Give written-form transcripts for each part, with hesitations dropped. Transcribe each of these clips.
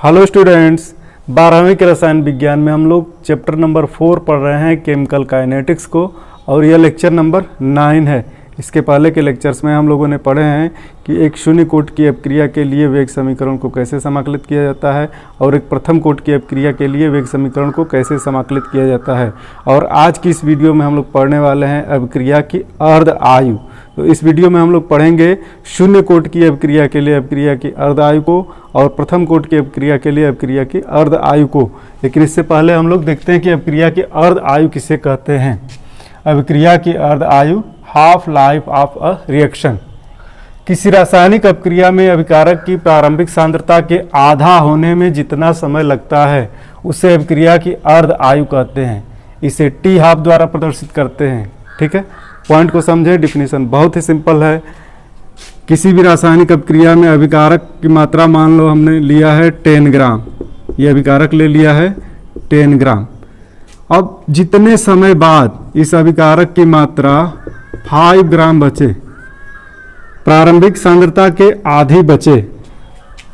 Hello students, 12वीं के रसायन विज्ञान में हम लोग चैप्टर नंबर 4 पढ़ रहे हैं केमिकल काइनेटिक्स को, और यह लेक्चर नंबर 9 है। इसके पहले के लेक्चर्स में हम लोगों ने पढ़े हैं कि एक शून्य कोट की अपक्रिया के लिए वेग समीकरण को कैसे समाकलित किया जाता है और एक प्रथम कोट की अपक्रिया के लिए वेग समीकरण को कैसे समाकलित किया जाता है। और आज की इस वीडियो में हम लोग पढ़ने वाले हैं अपक्रिया की अर्ध आयु। तो इस वीडियो में हम लोग पढ़ेंगे शून्य कोट की अपक्रिया के लिए अपक्रिया की अर्ध आयु को और प्रथम कोट की अपक्रिया के लिए अपक्रिया की अर्ध आयु को। लेकिन इससे पहले हम लोग देखते हैं कि अपक्रिया की अर्ध आयु किसे कहते हैं। अपक्रिया की अर्ध आयु half life of a reaction. किसी रासायनिक अपक्रिया में अभिकारक की प्रारंभिक सांद्रता के आधा होने में जितना समय लगता है उसे अपक्रिया की अर्ध आयु कहते हैं। इसे टी हाफ द्वारा प्रदर्शित करते हैं। ठीक है, पॉइंट को समझे। डिफिनीशन बहुत ही सिंपल है। किसी भी रासायनिक अपक्रिया में अभिकारक की मात्रा मान लो हमने लिया है 10 ग्राम, ये अभिकारक ले लिया है 10 ग्राम। अब जितने समय बाद इस अभिकारक की मात्रा 5 ग्राम बचे, प्रारंभिक सांद्रता के आधी बचे,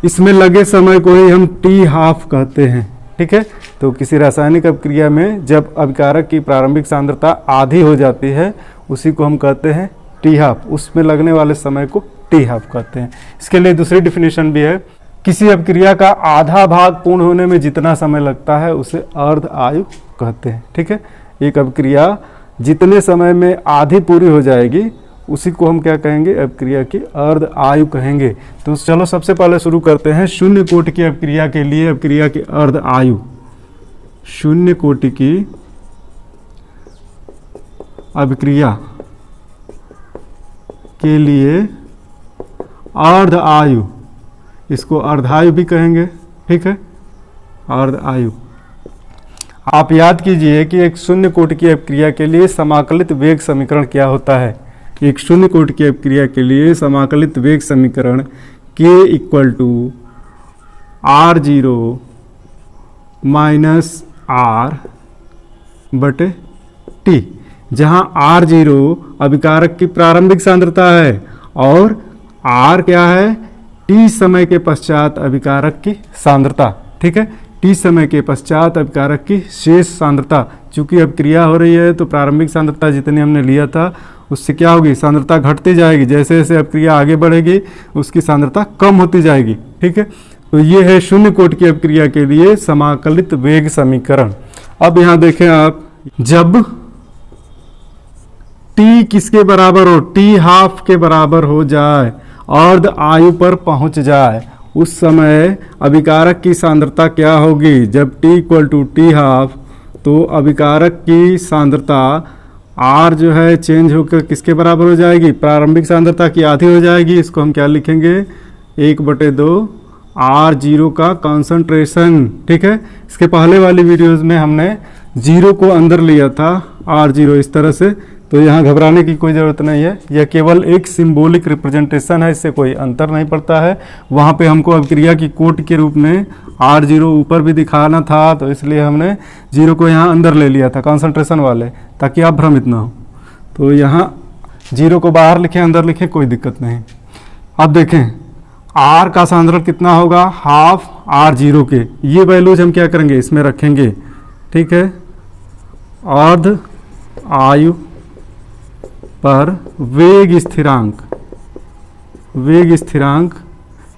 इसमें लगे समय को ही हम टी हाफ कहते हैं। ठीक है, तो किसी रासायनिक अपक्रिया में जब अभिकारक की प्रारंभिक सांद्रता आधी हो जाती है उसी को हम कहते हैं टी हाफ, उसमें लगने वाले समय को टी हाफ कहते हैं। इसके लिए दूसरी डिफिनीशन भी है। किसी अपक्रिया का आधा भाग पूर्ण होने में जितना समय लगता है उसे अर्ध आयु कहते हैं। ठीक है, एक अपक्रिया जितने समय में आधी पूरी हो जाएगी उसी को हम क्या कहेंगे, अपक्रिया की अर्ध आयु कहेंगे। तो चलो सबसे पहले शुरू करते हैं शून्य कोटि की अपक्रिया के लिए अपक्रिया की अर्ध आयु। शून्य कोटि की अपक्रिया के लिए अर्ध आयु, इसको अर्धायु भी कहेंगे। ठीक है, अर्ध आयु। आप याद कीजिए कि एक शून्य कोटि की अपक्रिया के लिए समाकलित वेग समीकरण क्या होता है। एक शून्य कोटि की अपक्रिया के लिए समाकलित वेग समीकरण K = R0 - R/T, जहां R0 अभिकारक की प्रारंभिक सांद्रता है और R क्या है, T समय के पश्चात अभिकारक की सांद्रता। ठीक है, T समय के पश्चात अभिकारक की शेष सांद्रता। चूंकि अपक्रिया हो रही है तो प्रारंभिक सांद्रता जितनी हमने लिया था उससे क्या होगी, सांद्रता घटती जाएगी। जैसे जैसे अपक्रिया आगे बढ़ेगी उसकी सांद्रता कम होती जाएगी। ठीक है, तो ये है शून्य कोटि की अपक्रिया के लिए समाकलित वेग समीकरण। अब यहाँ देखें आप, जब T किसके बराबर हो, T हाफ के बराबर हो जाए, अर्ध आयु पर पहुंच जाए, उस समय अभिकारक की सांद्रता क्या होगी। जब T = T हाफ तो अभिकारक की सांद्रता R जो है चेंज होकर किसके बराबर हो जाएगी, प्रारंभिक सांद्रता की आधी हो जाएगी। इसको हम क्या लिखेंगे, 1/2 R0 का कॉन्सेंट्रेशन। ठीक है, इसके पहले वाली वीडियोस में हमने 0 को अंदर लिया था, R0 इस तरह से। तो यहाँ घबराने की कोई ज़रूरत नहीं है, यह केवल एक सिंबॉलिक रिप्रेजेंटेशन है, इससे कोई अंतर नहीं पड़ता है। वहाँ पे हमको अपक्रिया की कोट के रूप में R0 ऊपर भी दिखाना था, तो इसलिए हमने 0 को यहाँ अंदर ले लिया था कॉन्सेंट्रेशन वाले, ताकि आप भ्रमित ना हो। तो यहाँ 0 को बाहर लिखें अंदर लिखें, कोई दिक्कत नहीं। अब देखें R का सांद्रण कितना होगा, हाफ R0 के। ये वैल्यूज हम क्या करेंगे, इसमें रखेंगे। ठीक है, अर्ध आयु पर वेग स्थिरांक, वेग स्थिरांक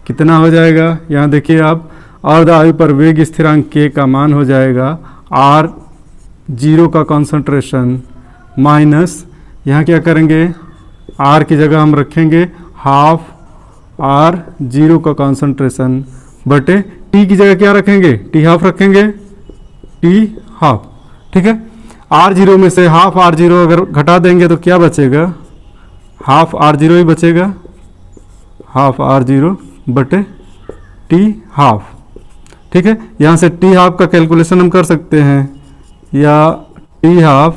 कितना हो जाएगा, यहाँ देखिए आप, अर्ध आयु पर वेग स्थिरांक K का मान हो जाएगा R0 का कॉन्सेंट्रेशन माइनस, यहाँ क्या करेंगे, R की जगह हम रखेंगे हाफ R0 का कॉन्सेंट्रेशन बटे T की जगह क्या रखेंगे, T हाफ रखेंगे, T हाफ। ठीक है, R0 में से हाफ R0 अगर घटा देंगे तो क्या बचेगा, हाफ R0 ही बचेगा, हाफ R0 बटे T हाफ। ठीक है, यहाँ से T हाफ का कैलकुलेशन हम कर सकते हैं, या T हाफ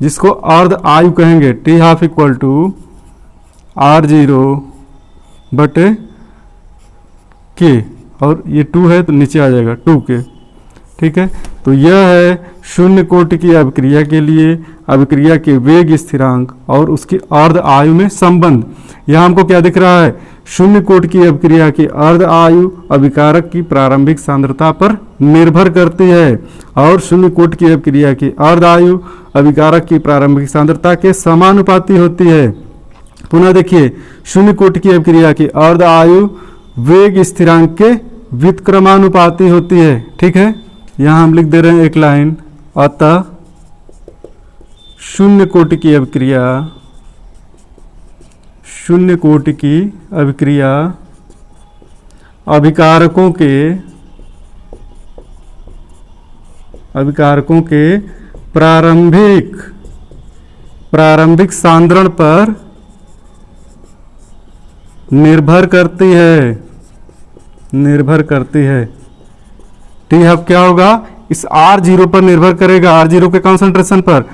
जिसको अर्ध आयु कहेंगे, T हाफ = R0 बटे K, और ये 2 है तो नीचे आ जाएगा 2K। ठीक है, तो यह है शून्य कोटि की अपक्रिया के लिए अपक्रिया के वेग स्थिरांक और उसकी अर्ध आयु में संबंध। यहाँ हमको क्या दिख रहा है, शून्य कोटि की अभिक्रिया की अर्ध आयु अभिकारक की प्रारंभिक सांद्रता पर निर्भर करती है और शून्य कोटि की अभिक्रिया की अर्ध आयु अभिकारक की प्रारंभिक सांद्रता के समानुपाती होती है। पुनः देखिए, शून्य कोटि की अभिक्रिया की अर्ध आयु वेग स्थिरांक के व्युत्क्रमानुपाती होती है। ठीक है, यहां हम लिख दे रहे हैं एक लाइन, अतः शून्य कोटि की अभिक्रिया अभिकारकों के प्रारंभिक सांद्रण पर निर्भर करती है। टी हाफ क्या होगा, इस R0 पर निर्भर करेगा, R0 के कॉन्सेंट्रेशन पर।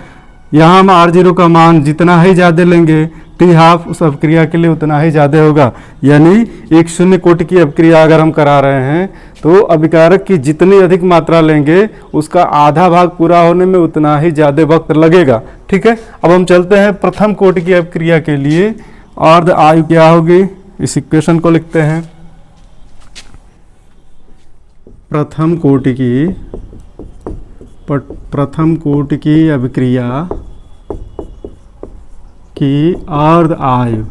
यहाँ हम R0 का मान जितना ही ज़्यादा लेंगे, टी हाफ उस अभिक्रिया के लिए उतना ही ज़्यादा होगा। यानी एक शून्य कोटि की अभिक्रिया अगर हम करा रहे हैं तो अभिकारक की जितनी अधिक मात्रा लेंगे उसका आधा भाग पूरा होने में उतना ही ज़्यादा वक्त लगेगा। ठीक है, अब हम चलते हैं प्रथम कोटि की अभिक्रिया के लिए। अर्ध आयु क्या होगी, इस इक्वेशन को लिखते हैं। प्रथम कोटि की अभिक्रिया की अर्ध आयु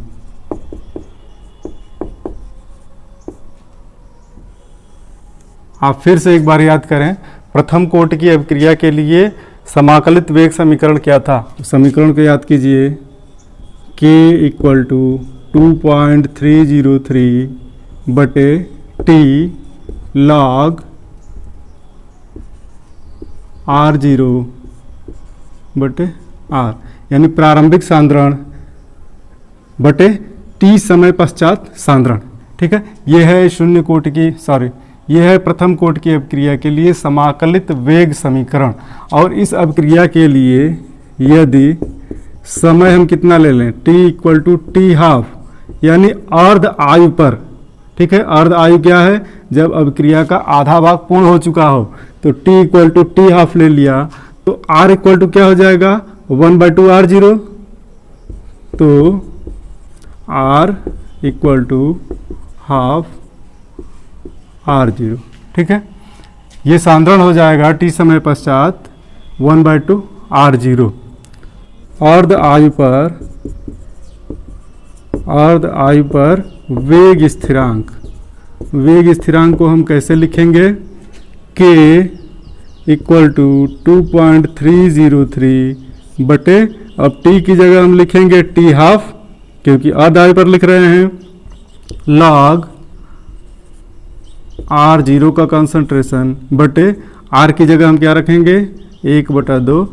आप फिर से एक बार याद करें, प्रथम कोटि की अभिक्रिया के लिए समाकलित वेग समीकरण क्या था, समीकरण को याद कीजिए। K इक्वल टू 2.303 बटे T log R0 बटे R, यानी प्रारंभिक सांद्रण बटे T समय पश्चात सांद्रण। ठीक है, यह है शून्य कोटि की यह है प्रथम कोटि की अभिक्रिया के लिए समाकलित वेग समीकरण। और इस अभिक्रिया के लिए यदि समय हम कितना ले लें, T equal to t half, यानी अर्ध आयु पर। ठीक है, अर्ध आयु क्या है, जब अभिक्रिया का आधा भाग पूर्ण हो चुका हो, तो T equal to t half ले लिया तो R इक्वल टू क्या हो जाएगा, 1/2 R0। तो R equal to half R0। ठीक है, ये सांद्रण हो जाएगा T समय पश्चात 1/2 R0। अर्ध आयु पर वेग स्थिरांक को हम कैसे लिखेंगे, K इक्वल टू 2.303 बटे, अब T की जगह हम लिखेंगे T हाफ क्योंकि अर्ध आयु पर लिख रहे हैं, log R0 का कंसंट्रेशन बटे R की जगह हम क्या रखेंगे, 1/2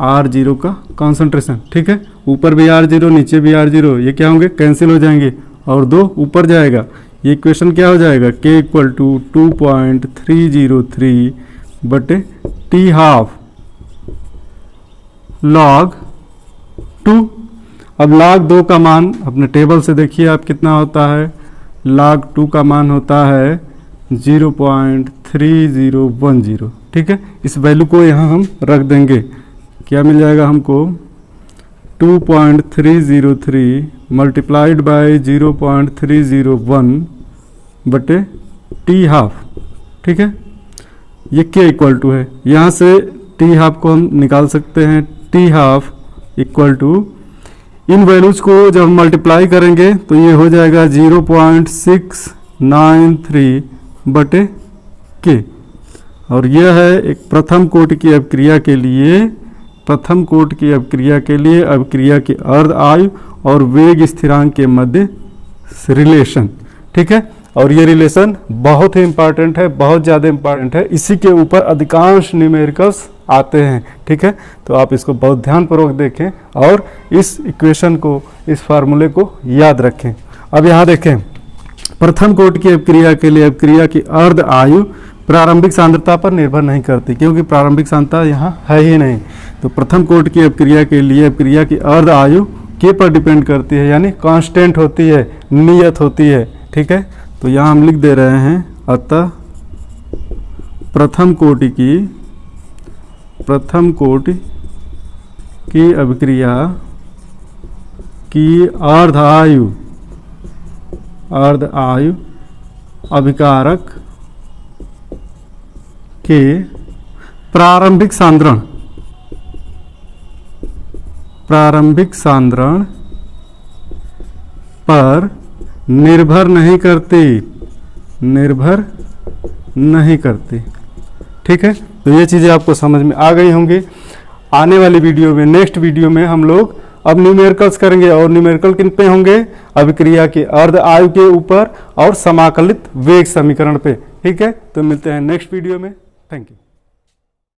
R0 का कॉन्सेंट्रेशन। ठीक है, ऊपर भी R0 नीचे भी R0, ये क्या होंगे, कैंसिल हो जाएंगे और 2 ऊपर जाएगा। ये इक्वेशन क्या हो जाएगा, K इक्वल टू 2.303 बटे T हाफ log 2। अब log 2 का मान अपने टेबल से देखिए आप कितना होता है, log 2 का मान होता है 0.3010। ठीक है, इस वैल्यू को यहाँ हम रख देंगे, क्या मिल जाएगा हमको, 2.303 मल्टीप्लाइड बाय 0.301 बटे T हाफ। ठीक है, ये K इक्वल टू है, यहाँ से T हाफ को हम निकाल सकते हैं। T हाफ इक्वल टू, इन वैल्यूज को जब हम मल्टीप्लाई करेंगे तो ये हो जाएगा 0.693 बटे K। और यह है एक प्रथम कोटि की अभिक्रिया के लिए अभिक्रिया की अर्ध आयु और वेग स्थिरांक के मध्य रिलेशन। ठीक है, और ये रिलेशन बहुत ही इंपॉर्टेंट है, बहुत ज़्यादा इंपॉर्टेंट है, इसी के ऊपर अधिकांश न्यूमेरिकल्स आते हैं। ठीक है, तो आप इसको बहुत ध्यानपूर्वक देखें और इस इक्वेशन को, इस फार्मूले को याद रखें। अब यहाँ देखें, प्रथम कोटि की अभिक्रिया के लिए अभिक्रिया की अर्ध आयु प्रारंभिक सांद्रता पर निर्भर नहीं करती, क्योंकि प्रारंभिक सांद्रता यहाँ है ही नहीं। तो प्रथम कोटि की अभिक्रिया के लिए अभिक्रिया की अर्ध आयु K पर डिपेंड करती है, यानी कांस्टेंट होती है, नियत होती है। ठीक है, तो यहाँ हम लिख दे रहे हैं, अतः प्रथम कोटि की अभिक्रिया की अर्ध आयु अर्ध आयु अभिकारक के प्रारंभिक सांद्रण पर निर्भर नहीं करती। ठीक है, तो ये चीज़ें आपको समझ में आ गई होंगी। आने वाली वीडियो में, नेक्स्ट वीडियो में हम लोग अब न्यूमेरिकल्स करेंगे, और न्यूमेरिकल किन पे होंगे? अभिक्रिया के अर्ध आयु के ऊपर और समाकलित वेग समीकरण पे। ठीक है, तो मिलते हैं नेक्स्ट वीडियो में। Thank you.